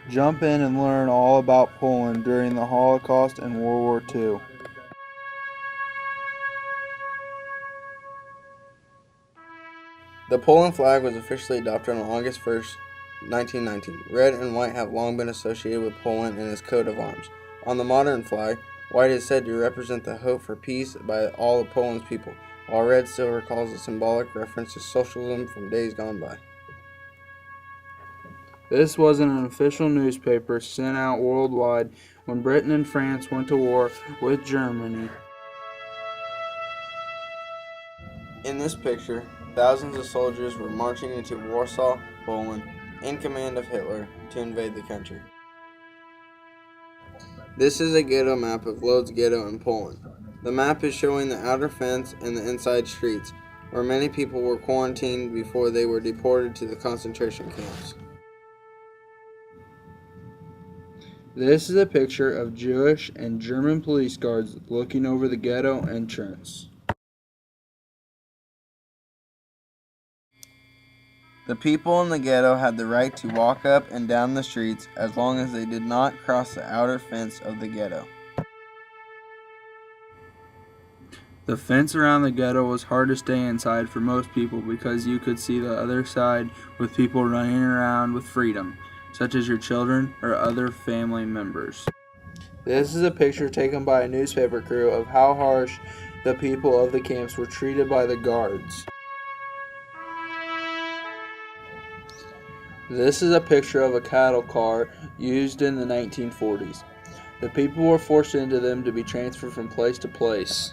Jump in and learn all about Poland during the Holocaust and World War II. The Poland flag was officially adopted on August 1st, 1919. Red and white have long been associated with Poland in its coat of arms. On the modern flag, white is said to represent the hope for peace by all of Poland's people, while red still recalls a symbolic reference to socialism from days gone by. This was an official newspaper sent out worldwide when Britain and France went to war with Germany. In this picture, thousands of soldiers were marching into Warsaw, Poland, in command of Hitler to invade the country. This is a ghetto map of Lodz ghetto in Poland. The map is showing the outer fence and the inside streets, where many people were quarantined before they were deported to the concentration camps. This is a picture of Jewish and German police guards looking over the ghetto entrance. The people in the ghetto had the right to walk up and down the streets as long as they did not cross the outer fence of the ghetto. The fence around the ghetto was hard to stay inside for most people because you could see the other side with people running around with freedom, such as your children or other family members. This is a picture taken by a newspaper crew of how harsh the people of the camps were treated by the guards. This is a picture of a cattle car used in the 1940s. The people were forced into them to be transferred from place to place.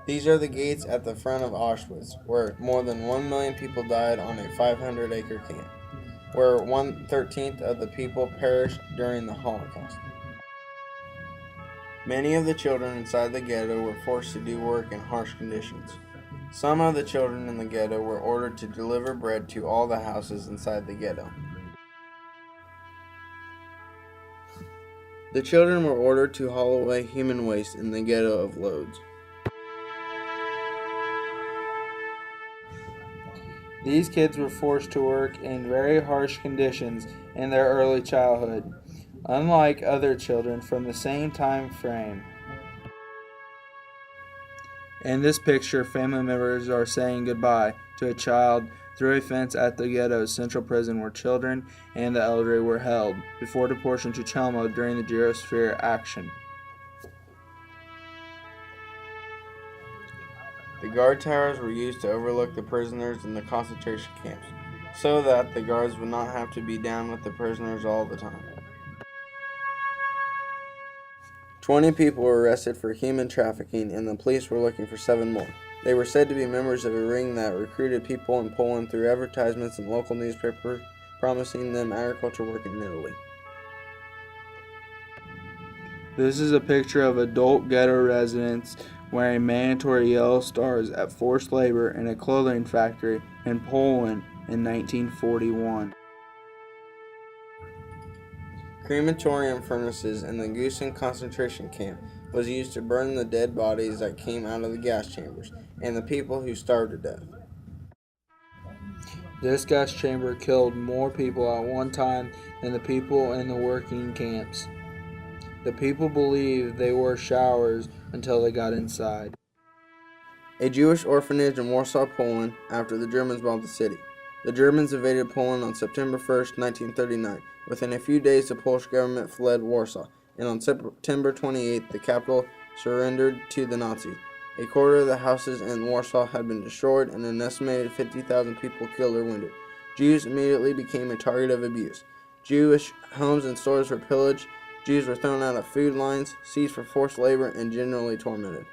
These are the gates at the front of Auschwitz, where more than 1 million people died on a 500-acre camp, where 1/13 of the people perished during the Holocaust. Many of the children inside the ghetto were forced to do work in harsh conditions. Some of the children in the ghetto were ordered to deliver bread to all the houses inside the ghetto. The children were ordered to haul away human waste in the ghetto of Lodz. These kids were forced to work in very harsh conditions in their early childhood, unlike other children from the same time frame. In this picture, family members are saying goodbye to a child through a fence at the ghetto's central prison where children and the elderly were held before deportation to Chelmo during the Geosphere action. The guard towers were used to overlook the prisoners in the concentration camps, so that the guards would not have to be down with the prisoners all the time. 20 people were arrested for human trafficking, and the police were looking for 7 more. They were said to be members of a ring that recruited people in Poland through advertisements in local newspapers promising them agriculture work in Italy. This is a picture of adult ghetto residents wearing mandatory yellow stars at forced labor in a clothing factory in Poland in 1941. Crematorium furnaces in the Gusen concentration camp was used to burn the dead bodies that came out of the gas chambers and the people who starved to death. This gas chamber killed more people at one time than the people in the working camps. The people believed they were showers until they got inside. A Jewish orphanage in Warsaw, Poland, after the Germans bombed the city. The Germans invaded Poland on September 1st, 1939. Within a few days, the Polish government fled Warsaw, and on September 28th, the capital surrendered to the Nazis. A quarter of the houses in Warsaw had been destroyed, and an estimated 50,000 people killed or wounded. Jews immediately became a target of abuse. Jewish homes and stores were pillaged. Jews were thrown out of food lines, seized for forced labor, and generally tormented.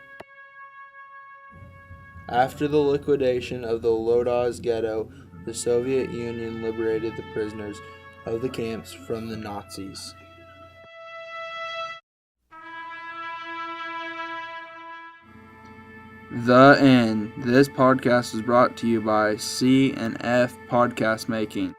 After the liquidation of the Lodz ghetto, the Soviet Union liberated the prisoners of the camps from the Nazis. The end. This podcast is brought to you by C&F Podcast Making.